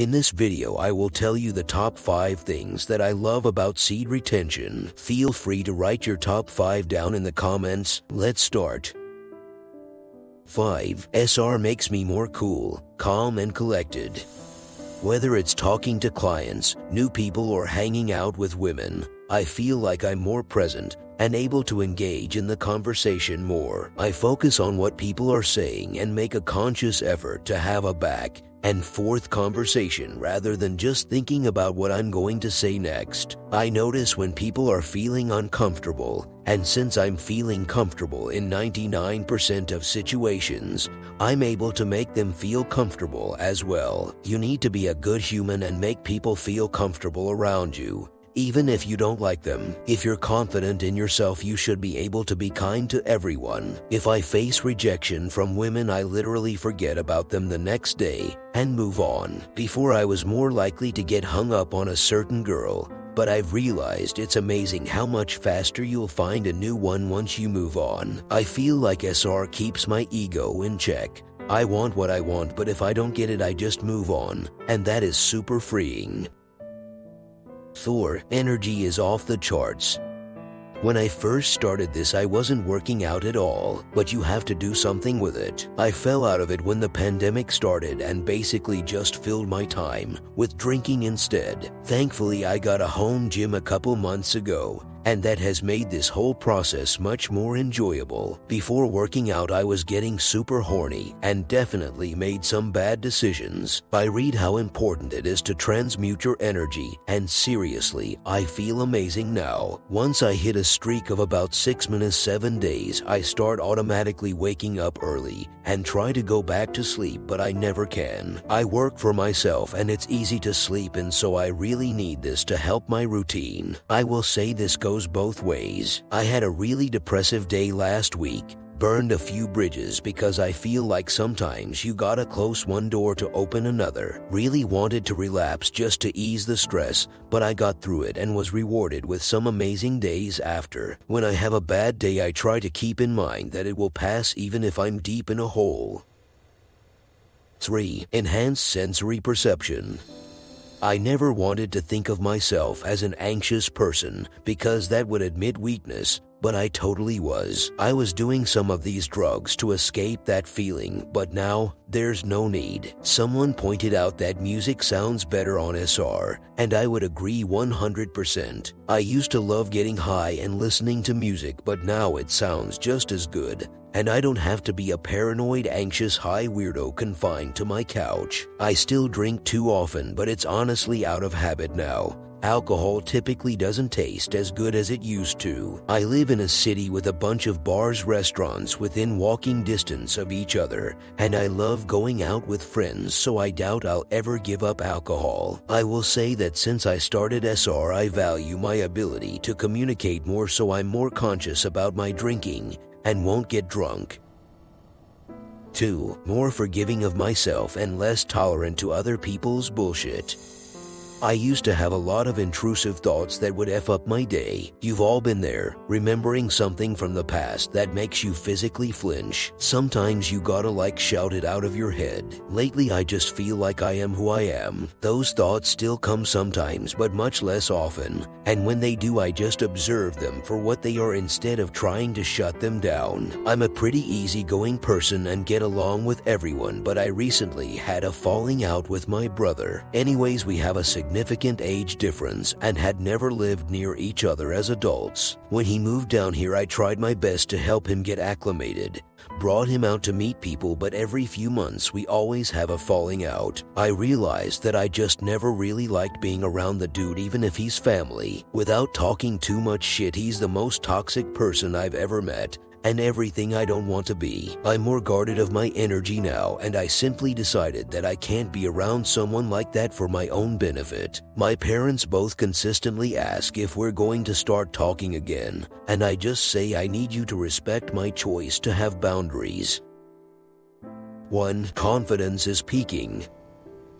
In this video I will tell you the top 5 things that I love about seed retention. Feel free to write your top 5 down in the comments. Let's start. 5. SR makes me more cool, calm and collected. Whether it's talking to clients, new people or hanging out with women, I feel like I'm more present and able to engage in the conversation more. I focus on what people are saying and make a conscious effort to have a back and forth conversation rather than just thinking about what I'm going to say next. I notice when people are feeling uncomfortable, and since I'm feeling comfortable in 99% of situations, I'm able to make them feel comfortable as well. You need to be a good human and make people feel comfortable around you, even if you don't like them. If you're confident in yourself, you should be able to be kind to everyone. If I face rejection from women, I literally forget about them the next day and move on. Before, I was more likely to get hung up on a certain girl, but I've realized it's amazing how much faster you'll find a new one once you move on. I feel like SR keeps my ego in check. I want what I want, but if I don't get it, I just move on, and that is super freeing. Thor Energy is off the charts. When I first started this, I wasn't working out at all, but you have to do something with it. I fell out of it when the pandemic started and basically just filled my time with drinking instead. Thankfully, I got a home gym a couple months ago, and that has made this whole process much more enjoyable. Before working out, I was getting super horny and definitely made some bad decisions. I read how important it is to transmute your energy, and seriously, I feel amazing now. Once I hit a streak of about 7 days, I start automatically waking up early and try to go back to sleep, but I never can. I work for myself and it's easy to sleep in, so I really need this to help my routine. I will say this goes both ways. I had a really depressive day last week, burned a few bridges because I feel like sometimes you gotta close one door to open another. Really wanted to relapse just to ease the stress, but I got through it and was rewarded with some amazing days after. When I have a bad day, I try to keep in mind that it will pass even if I'm deep in a hole. 3. Enhanced sensory perception. I never wanted to think of myself as an anxious person because that would admit weakness, but I totally was. I was doing some of these drugs to escape that feeling, but now there's no need. Someone pointed out that music sounds better on SR, and I would agree 100%. I used to love getting high and listening to music, but now it sounds just as good. And I don't have to be a paranoid, anxious, high weirdo confined to my couch. I still drink too often, but it's honestly out of habit now. Alcohol typically doesn't taste as good as it used to. I live in a city with a bunch of bars, restaurants within walking distance of each other, and I love going out with friends, so I doubt I'll ever give up alcohol. I will say that since I started SR, I value my ability to communicate more, so I'm more conscious about my drinking and won't get drunk. 2. More forgiving of myself and less tolerant to other people's bullshit. I used to have a lot of intrusive thoughts that would F up my day. You've all been there, remembering something from the past that makes you physically flinch. Sometimes you gotta shout it out of your head. Lately, I just feel like I am who I am. Those thoughts still come sometimes, but much less often. And when they do, I just observe them for what they are instead of trying to shut them down. I'm a pretty easygoing person and get along with everyone, but I recently had a falling out with my brother. Anyways, we have a significant age difference and had never lived near each other as adults. When he moved down here, I tried my best to help him get acclimated. Brought him out to meet people, but every few months we always have a falling out. I realized that I just never really liked being around the dude, even if he's family. Without talking too much shit, he's the most toxic person I've ever met, and everything I don't want to be. I'm more guarded of my energy now, and I simply decided that I can't be around someone like that for my own benefit. My parents both consistently ask if we're going to start talking again, and I just say I need you to respect my choice to have boundaries. 1. Confidence is peaking.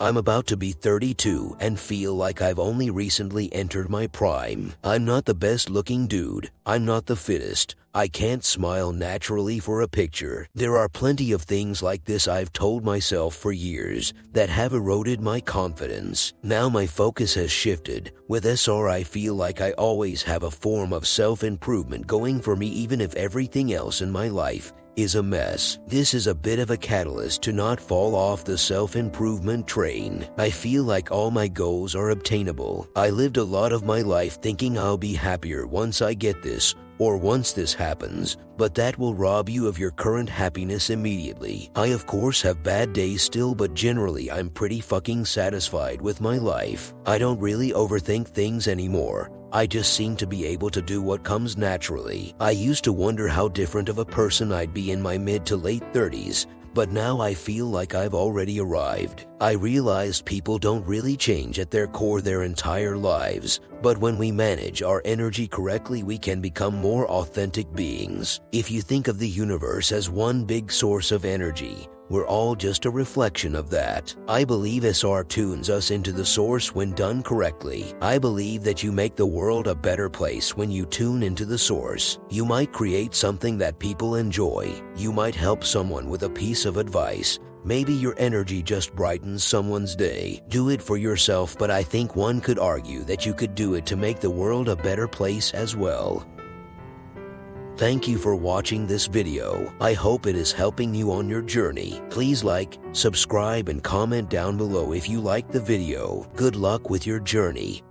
I'm about to be 32 and feel like I've only recently entered my prime. I'm not the best looking dude. I'm not the fittest. I can't smile naturally for a picture. There are plenty of things like this I've told myself for years that have eroded my confidence. Now my focus has shifted. With SR, I feel like I always have a form of self-improvement going for me even if everything else in my life is a mess. This is a bit of a catalyst to not fall off the self-improvement train. I feel like all my goals are obtainable. I lived a lot of my life thinking I'll be happier once I get this, or once this happens, but that will rob you of your current happiness immediately. I of course have bad days still, but generally I'm pretty fucking satisfied with my life. I don't really overthink things anymore. I just seem to be able to do what comes naturally. I used to wonder how different of a person I'd be in my mid to late 30s, but now I feel like I've already arrived. I realized people don't really change at their core their entire lives, but when we manage our energy correctly, we can become more authentic beings. If you think of the universe as one big source of energy, we're all just a reflection of that. I believe SR tunes us into the source when done correctly. I believe that you make the world a better place when you tune into the source. You might create something that people enjoy. You might help someone with a piece of advice. Maybe your energy just brightens someone's day. Do it for yourself, but I think one could argue that you could do it to make the world a better place as well. Thank you for watching this video. I hope it is helping you on your journey. Please like, subscribe, and comment down below if you liked the video. Good luck with your journey.